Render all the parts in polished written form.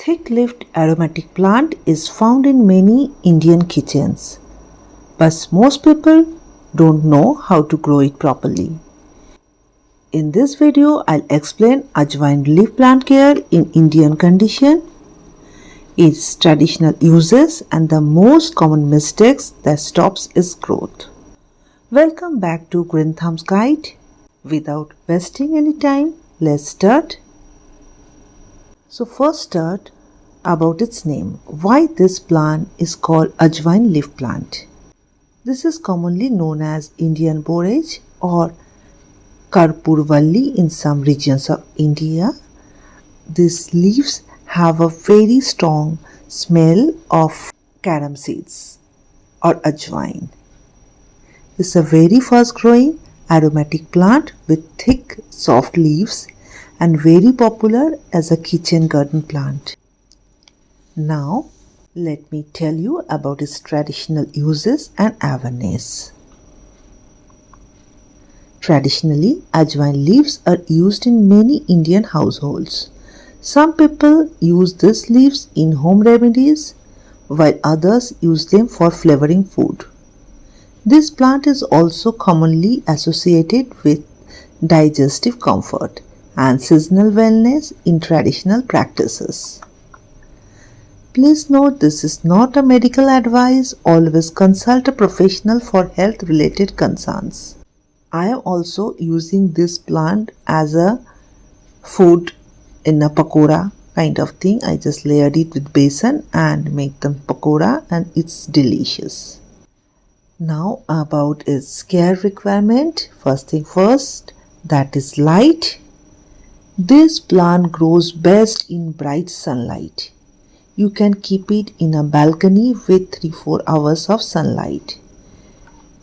thick-leaved aromatic plant is found in many Indian kitchens, but most people don't know how to grow it properly. In this video, I'll explain Ajwain leaf plant care in Indian condition, its traditional uses and the most common mistakes that stops its growth. Welcome back to Green Thumb's Guide. Without wasting any time, let's start. So first start about its name. Why this plant is called Ajwain leaf plant. This is commonly known as Indian Borage or Karpurvalli in some regions of India. These leaves have a very strong smell of carom seeds or ajwain. This is a very fast growing aromatic plant with thick soft leaves and very popular as a kitchen garden plant. Now let me tell you about its traditional uses and awareness. Traditionally, ajwain leaves are used in many Indian households. Some people use these leaves in home remedies, while others use them for flavoring food. This plant is also commonly associated with digestive comfort and seasonal wellness in traditional practices. Please note, this is not a medical advice. Always consult a professional for health-related concerns. I am also using this plant as a food in a pakora kind of thing. I just layered it with besan and make them pakora and it's delicious. Now about its care requirement. First thing first, that is light. This plant grows best in bright sunlight. You can keep it in a balcony with 3-4 hours of sunlight.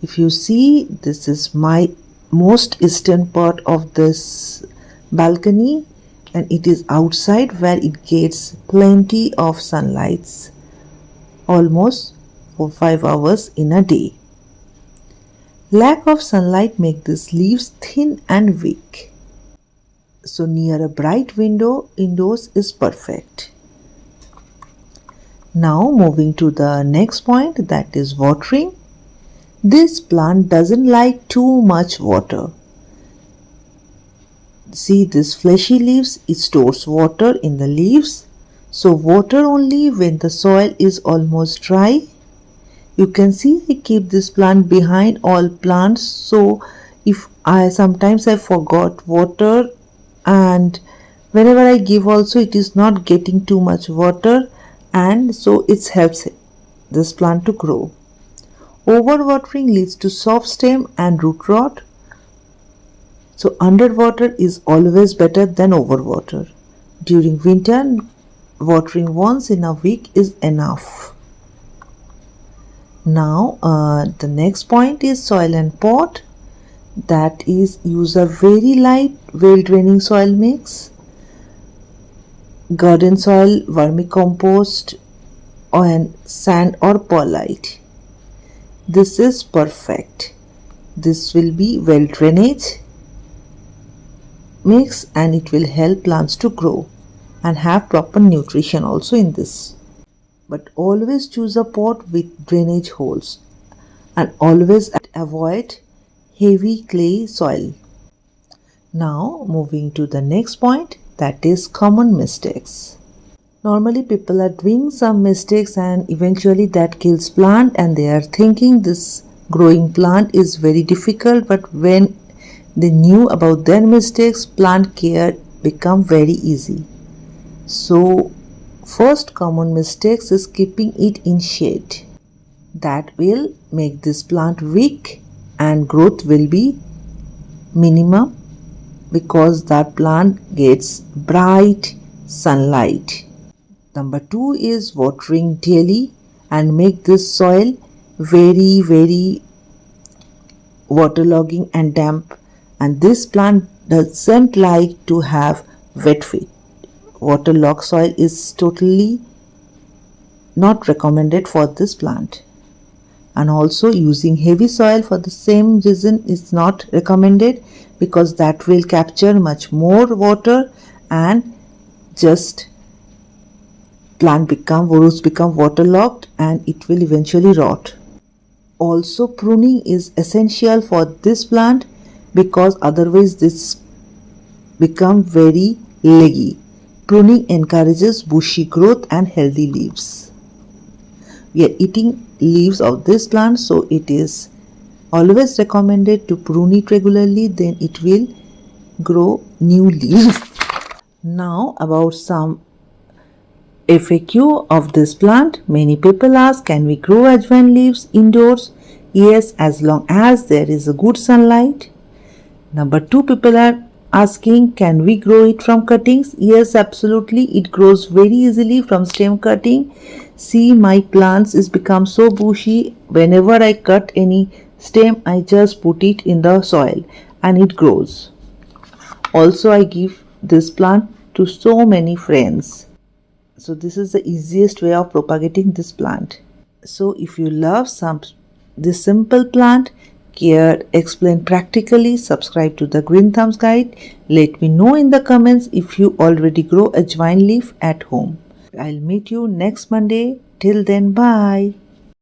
If you see, this is my most eastern part of this balcony and it is outside where it gets plenty of sunlight, almost 4-5 hours in a day. Lack of sunlight makes these leaves thin and weak. So near a bright window indoors is perfect. Now moving to the next point, that is watering. This plant doesn't like too much water. See these fleshy leaves, it stores water in the leaves. So water only when the soil is almost dry. You can see I keep this plant behind all plants, so if sometimes I forgot water, and whenever I give also it is not getting too much water, and so it helps this plant to grow. Overwatering leads to soft stem and root rot. So underwater is always better than overwater. During winter, watering once in a week is enough. Now the next point is soil and pot. That is, use a very light, well draining soil mix. Garden soil, vermicompost, and sand or perlite. This is perfect. This will be well drainage mix and it will help plants to grow and have proper nutrition also in this. But always choose a pot with drainage holes and always avoid heavy clay soil. Now moving to the next point, that is common mistakes. Normally people are doing some mistakes and eventually that kills plant and they are thinking this growing plant is very difficult, but when they knew about their mistakes, plant care become very easy. So first common mistakes is keeping it in shade. That will make this plant weak and growth will be minimum because that plant gets bright sunlight. Number 2 is watering daily and make this soil very waterlogging and damp, and this plant doesn't like to have wet feet. Waterlogged soil is totally not recommended for this plant, and also using heavy soil for the same reason is not recommended because that will capture much more water and just roots become waterlogged and it will eventually rot. Also, pruning is essential for this plant because otherwise this become very leggy. Pruning encourages bushy growth and healthy leaves. We are eating leaves of this plant, so it is always recommended to prune it regularly, then it will grow new leaves. Now about some FAQ of this plant. Many people ask, can we grow ajwain leaves indoors? Yes, as long as there is a good sunlight. Number 2, people are asking, can we grow it from cuttings? Yes, absolutely. It grows very easily from stem cutting. See, my plants is become so bushy. Whenever I cut any stem, I just put it in the soil and it grows. Also, I give this plant to so many friends. So this is the easiest way of propagating this plant. So if you love this simple plant, cared, explained practically, subscribe to the Green Thumbs Guide. Let me know in the comments if you already grow ajwain leaf at home. I'll meet you next Monday. Till then, bye.